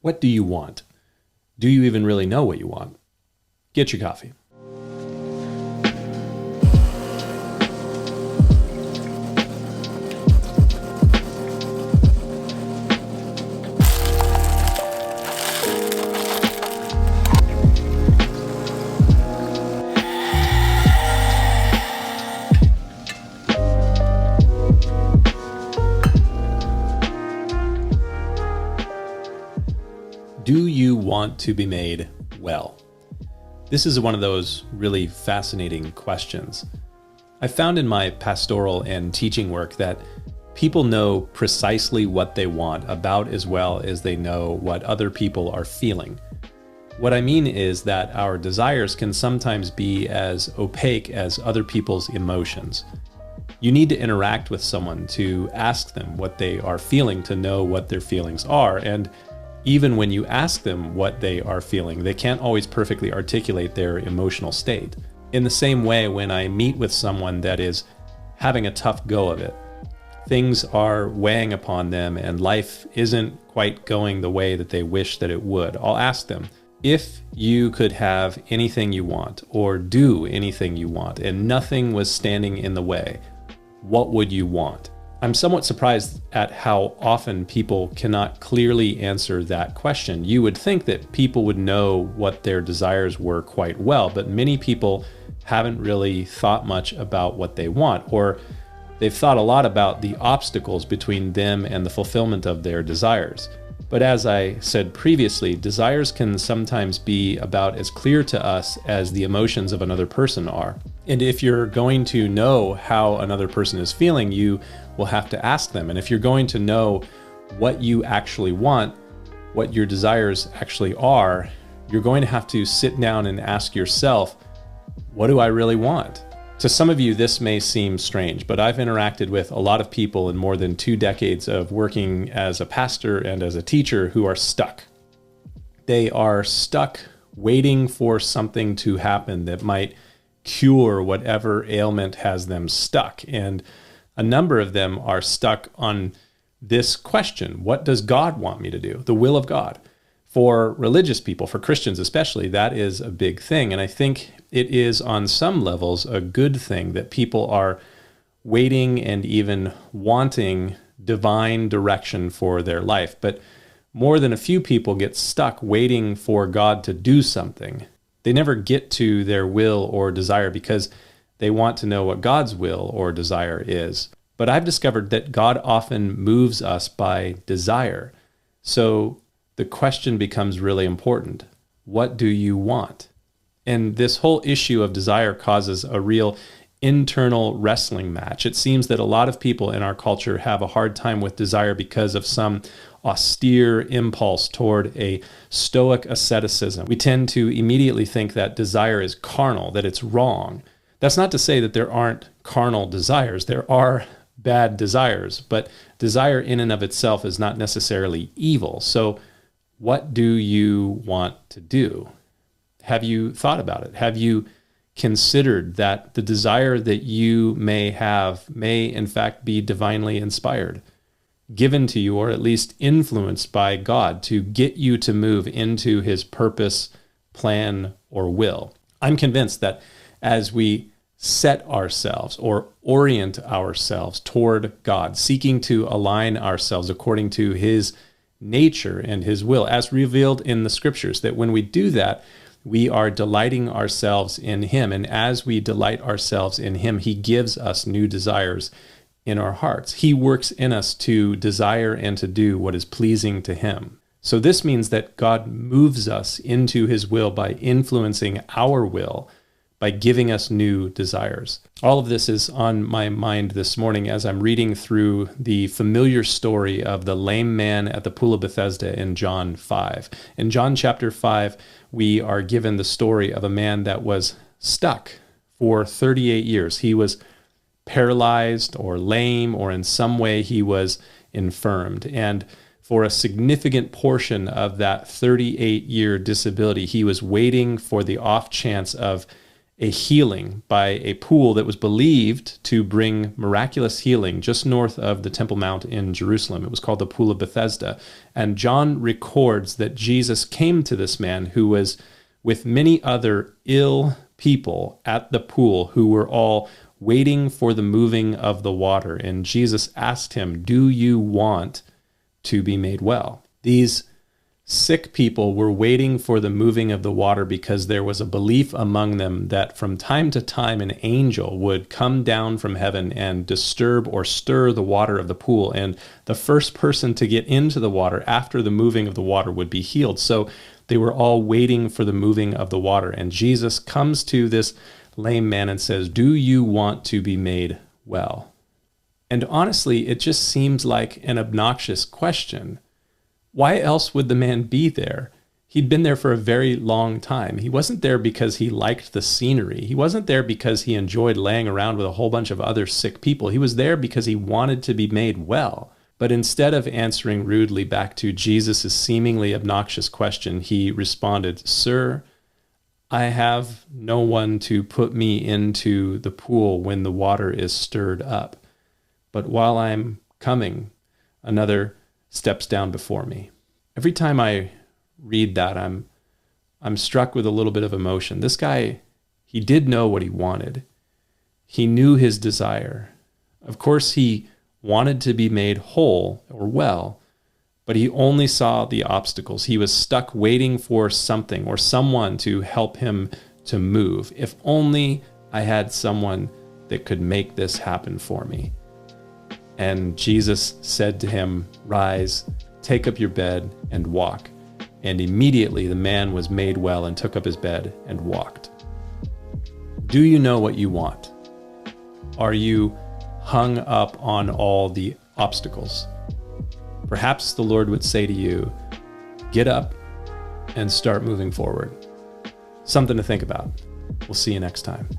What do you want? Do you even really know what you want? Get your coffee. Do you want to be made well? This is one of those really fascinating questions. I found in my pastoral and teaching work that people know precisely what they want about as well as they know what other people are feeling. What I mean is that our desires can sometimes be as opaque as other people's emotions. You need to interact with someone to ask them what they are feeling to know what their feelings are, and even when you ask them what they are feeling, they can't always perfectly articulate their emotional state. In the same way, when I meet with someone that is having a tough go of it, things are weighing upon them and life isn't quite going the way that they wish that it would, I'll ask them, if you could have anything you want or do anything you want and nothing was standing in the way, what would you want? I'm somewhat surprised at how often people cannot clearly answer that question. You would think that people would know what their desires were quite well, but many people haven't really thought much about what they want, or they've thought a lot about the obstacles between them and the fulfillment of their desires. But as I said previously, desires can sometimes be about as clear to us as the emotions of another person are. And if you're going to know how another person is feeling, you will have to ask them. And if you're going to know what you actually want, what your desires actually are, you're going to have to sit down and ask yourself, what do I really want? To some of you, this may seem strange, but I've interacted with a lot of people in more than 2 decades of working as a pastor and as a teacher who are stuck. They are stuck waiting for something to happen that might cure whatever ailment has them stuck. And a number of them are stuck on this question: what does God want me to do? The will of God. For religious people, for Christians especially, that is a big thing. And I think it is on some levels a good thing that people are waiting and even wanting divine direction for their life. But more than a few people get stuck waiting for God to do something. They never get to their will or desire because they want to know what God's will or desire is. But I've discovered that God often moves us by desire. So the question becomes really important. What do you want? And this whole issue of desire causes a real internal wrestling match. It seems that a lot of people in our culture have a hard time with desire because of some austere impulse toward a stoic asceticism. We tend to immediately think that desire is carnal, that it's wrong. That's not to say that there aren't carnal desires. There are bad desires, but desire in and of itself is not necessarily evil. So what do you want to do? Have you thought about it? Have you considered that the desire that you may have may in fact be divinely inspired, given to you, or at least influenced by God to get you to move into his purpose, plan, or will? I'm convinced that as we set ourselves or orient ourselves toward God, seeking to align ourselves according to his nature and his will, as revealed in the scriptures, that when we do that, we are delighting ourselves in him. And as we delight ourselves in him, he gives us new desires in our hearts. He works in us to desire and to do what is pleasing to him. So this means that God moves us into his will by influencing our will, by giving us new desires. All of this is on my mind this morning as I'm reading through the familiar story of the lame man at the Pool of Bethesda in John 5. In John chapter 5, we are given the story of a man that was stuck for 38 years. He was paralyzed or lame, or in some way he was infirmed. And for a significant portion of that 38-year disability, he was waiting for the off chance of a healing by a pool that was believed to bring miraculous healing just north of the Temple Mount in Jerusalem. It was called the Pool of Bethesda. And John records that Jesus came to this man who was with many other ill people at the pool who were all waiting for the moving of the water. And Jesus asked him, "Do you want to be made well?" These sick people were waiting for the moving of the water because there was a belief among them that from time to time an angel would come down from heaven and disturb or stir the water of the pool, and the first person to get into the water after the moving of the water would be healed. So they were all waiting for the moving of the water, and Jesus comes to this lame man and says, "Do you want to be made well?" And honestly, it just seems like an obnoxious question. Why else would the man be there? He'd been there for a very long time. He wasn't there because he liked the scenery. He wasn't there because he enjoyed laying around with a whole bunch of other sick people. He was there because he wanted to be made well. But instead of answering rudely back to Jesus' seemingly obnoxious question, he responded, "Sir, I have no one to put me into the pool when the water is stirred up. But while I'm coming, another steps down before me." Every time I read that, I'm struck with a little bit of emotion. This guy, he did know what he wanted. He knew his desire. Of course, he wanted to be made whole or well, but he only saw the obstacles. He was stuck waiting for something or someone to help him to move. If only I had someone that could make this happen for me. And Jesus said to him, "Rise, take up your bed and walk." And immediately the man was made well and took up his bed and walked. Do you know what you want? Are you hung up on all the obstacles? Perhaps the Lord would say to you, get up and start moving forward. Something to think about. We'll see you next time.